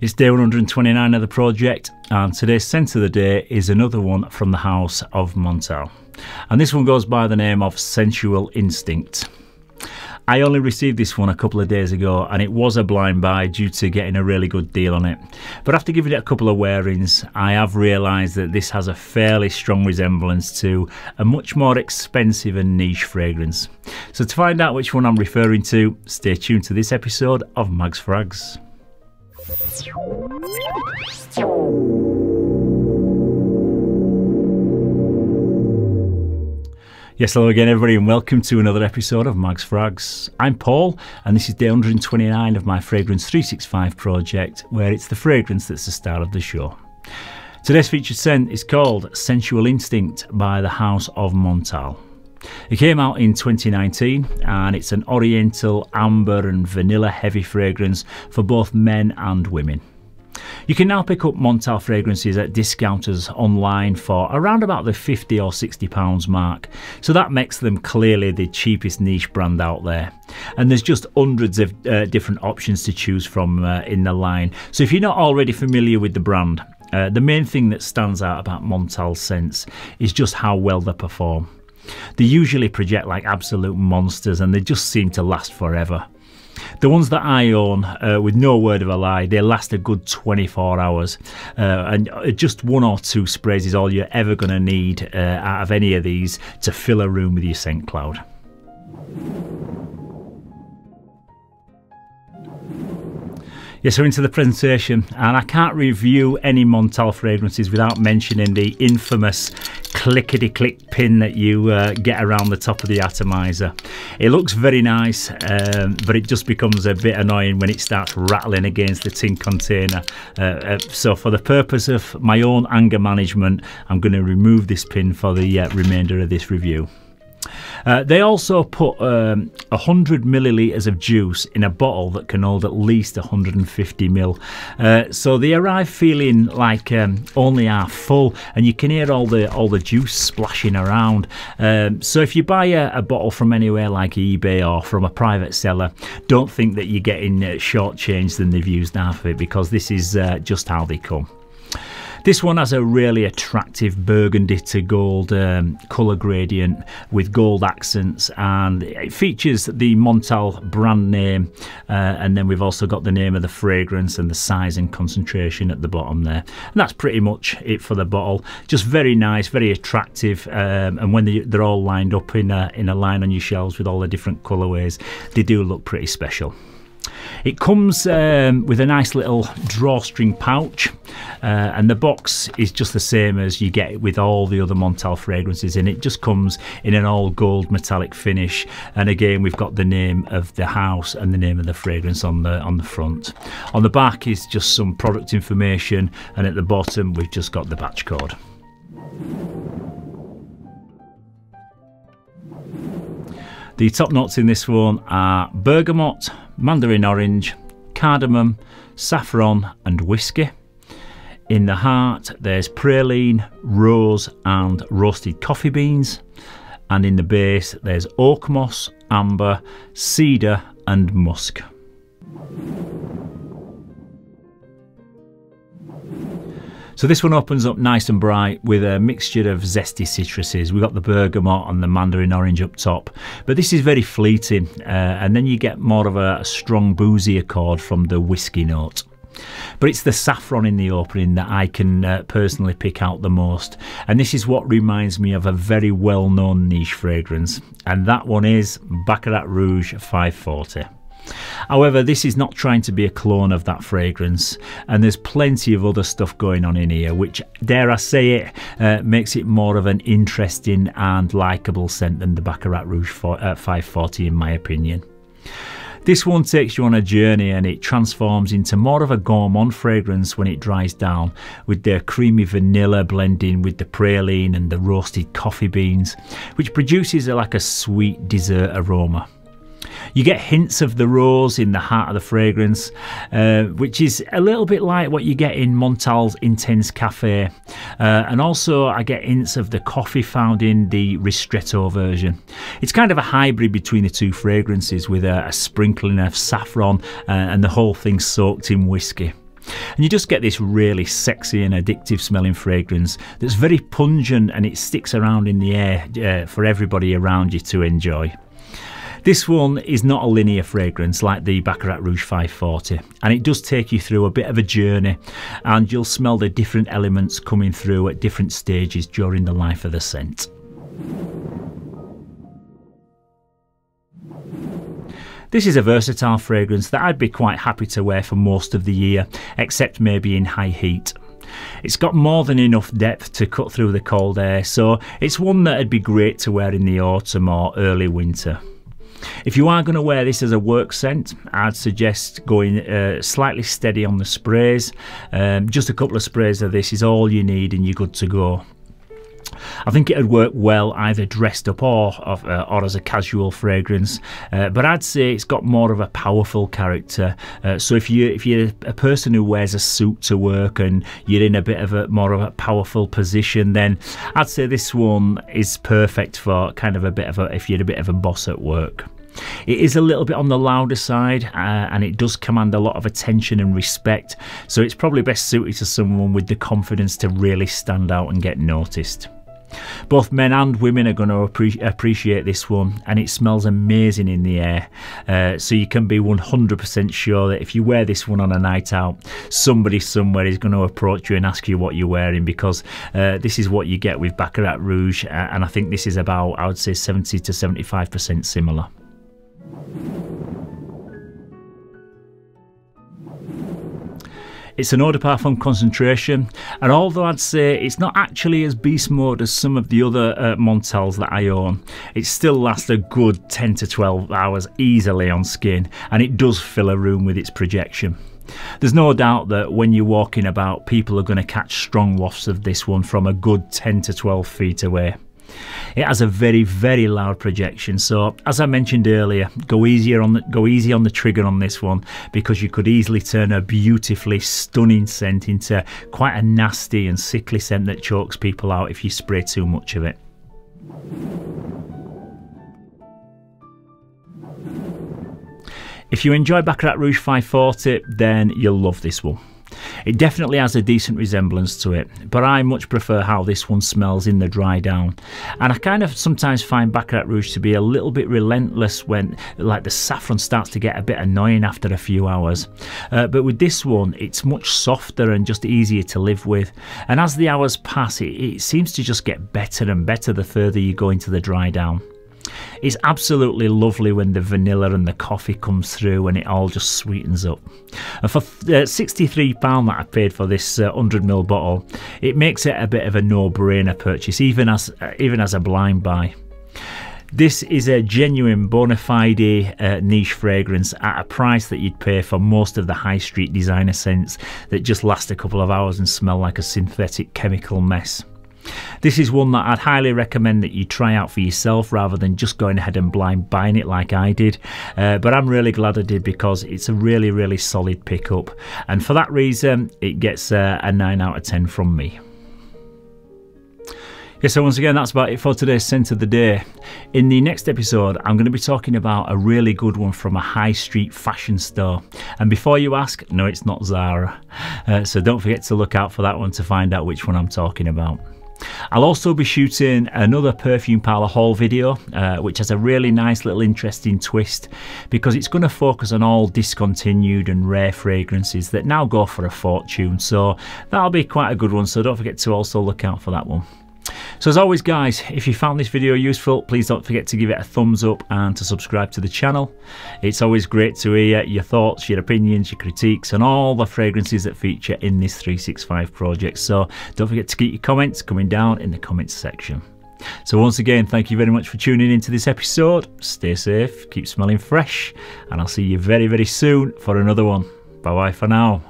It's day 129 of the project, and today's scent of the day is another one from the house of Montale. And this one goes by the name of Sensual Instinct. I only received this one a couple of days ago, and it was a blind buy due to getting a really good deal on it. But after giving it a couple of wearings, I have realised that this has a fairly strong resemblance to a much more expensive and niche fragrance. So to find out which one I'm referring to, stay tuned to this episode of Mags Frags. Yes, hello again everybody, and welcome to another episode of Mags Frags. I'm Paul, and this is day 129 of my Fragrance 365 project, where it's the fragrance that's the star of the show. Today's featured scent is called Sensual Instinct by the house of Montale. It came out in 2019, and it's an oriental, amber and vanilla heavy fragrance for both men and women. You can now pick up Montale fragrances at discounters online for around about the £50 or £60 mark, so that makes them clearly the cheapest niche brand out there. And there's just hundreds of different options to choose from in the line, so if you're not already familiar with the brand, the main thing that stands out about Montale scents is just how well they perform. They usually project like absolute monsters, and they just seem to last forever. The ones that I own, with no word of a lie, they last a good 24 hours, and just one or two sprays is all you're ever going to need out of any of these to fill a room with your scent cloud. Yes, so into the presentation, and I can't review any Montale fragrances without mentioning the infamous clickety-click pin that you get around the top of the atomizer. It looks very nice, but it just becomes a bit annoying when it starts rattling against the tin container. So for the purpose of my own anger management, I'm going to remove this pin for the remainder of this review. They also put 100 millilitres of juice in a bottle that can hold at least 150 ml. So they arrive feeling like only half full, and you can hear all the juice splashing around. So if you buy a bottle from anywhere like eBay or from a private seller, don't think that you're getting shortchanged and they've used half of it, because this is just how they come. This one has a really attractive burgundy to gold colour gradient with gold accents, and it features the Montale brand name, and then we've also got the name of the fragrance and the size and concentration at the bottom there. And that's pretty much it for the bottle. Just very nice, very attractive, and when they're all lined up in a line on your shelves with all the different colourways, they do look pretty special. It comes with a nice little drawstring pouch, and the box is just the same as you get with all the other Montale fragrances, and it just comes in an all gold metallic finish. And again, we've got the name of the house and the name of the fragrance on the front. On the back is just some product information, and at the bottom we've just got the batch code. The top notes in this one are bergamot, mandarin orange, cardamom, saffron and whiskey. In the heart there's praline, rose and roasted coffee beans. And in the base there's oak moss, amber, cedar and musk. So this one opens up nice and bright with a mixture of zesty citruses. We've got the bergamot and the mandarin orange up top, but this is very fleeting, and then you get more of a strong boozy accord from the whiskey note. But it's the saffron in the opening that I can personally pick out the most, and this is what reminds me of a very well-known niche fragrance, and that one is Baccarat Rouge 540. However, this is not trying to be a clone of that fragrance, and there's plenty of other stuff going on in here, which, dare I say it, makes it more of an interesting and likeable scent than the Baccarat Rouge 540 in my opinion. This one takes you on a journey, and it transforms into more of a gourmand fragrance when it dries down, with the creamy vanilla blending with the praline and the roasted coffee beans, which produces like a sweet dessert aroma. You get hints of the rose in the heart of the fragrance, which is a little bit like what you get in Montale's Intense Cafe. And also I get hints of the coffee found in the Ristretto version. It's kind of a hybrid between the two fragrances, with a sprinkling of saffron and the whole thing soaked in whiskey. And you just get this really sexy and addictive smelling fragrance that's very pungent, and it sticks around in the air for everybody around you to enjoy. This one is not a linear fragrance like the Baccarat Rouge 540, and it does take you through a bit of a journey, and you'll smell the different elements coming through at different stages during the life of the scent. This is a versatile fragrance that I'd be quite happy to wear for most of the year, except maybe in high heat. It's got more than enough depth to cut through the cold air, so it's one that'd be great to wear in the autumn or early winter. If you are going to wear this as a work scent, I'd suggest going slightly steady on the sprays. Just a couple of sprays of this is all you need and you're good to go. I think it would work well either dressed up or as a casual fragrance, but I'd say it's got more of a powerful character. So if you're a person who wears a suit to work and you're in a bit of more of a powerful position, then I'd say this one is perfect for kind of if you're a bit of a boss at work. It is a little bit on the louder side, and it does command a lot of attention and respect, so it's probably best suited to someone with the confidence to really stand out and get noticed. Both men and women are going to appreciate this one, and it smells amazing in the air, so you can be 100% sure that if you wear this one on a night out, somebody somewhere is going to approach you and ask you what you're wearing, because this is what you get with Baccarat Rouge, and I think this is about, I would say, 70 to 75% similar. It's an eau de parfum concentration, and although I'd say it's not actually as beast mode as some of the other Montales that I own, it still lasts a good 10 to 12 hours easily on skin, and it does fill a room with its projection. There's no doubt that when you're walking about, people are going to catch strong wafts of this one from a good 10 to 12 feet away. It has a very, very loud projection, so as I mentioned earlier, go easy on the trigger on this one, because you could easily turn a beautifully stunning scent into quite a nasty and sickly scent that chokes people out if you spray too much of it. If you enjoy Baccarat Rouge 540, then you'll love this one. It definitely has a decent resemblance to it, but I much prefer how this one smells in the dry down. And I kind of sometimes find Baccarat Rouge to be a little bit relentless when, like, the saffron starts to get a bit annoying after a few hours. But with this one, it's much softer and just easier to live with. And as the hours pass, it seems to just get better and better the further you go into the dry down. It's absolutely lovely when the vanilla and the coffee comes through and it all just sweetens up. And for £63 that I paid for this 100ml bottle, it makes it a bit of a no-brainer purchase, even as a blind buy. This is a genuine bona fide niche fragrance at a price that you'd pay for most of the high street designer scents that just last a couple of hours and smell like a synthetic chemical mess. This is one that I'd highly recommend that you try out for yourself rather than just going ahead and blind buying it like I did, but I'm really glad I did, because it's a really, really solid pickup, and for that reason it gets a 9 out of 10 from me. Yeah, so once again, that's about it for today's scent of the day. In the next episode, I'm going to be talking about a really good one from a high street fashion store. And before you ask, no, it's not Zara. So don't forget to look out for that one to find out which one I'm talking about. I'll also be shooting another perfume parlour haul video, which has a really nice little interesting twist, because it's going to focus on all discontinued and rare fragrances that now go for a fortune. So that'll be quite a good one, so don't forget to also look out for that one. So as always guys, if you found this video useful, please don't forget to give it a thumbs up and to subscribe to the channel. It's always great to hear your thoughts, your opinions, your critiques on all the fragrances that feature in this 365 project. So don't forget to keep your comments coming down in the comments section. So once again, thank you very much for tuning into this episode. Stay safe, keep smelling fresh, and I'll see you very, very soon for another one. Bye bye for now.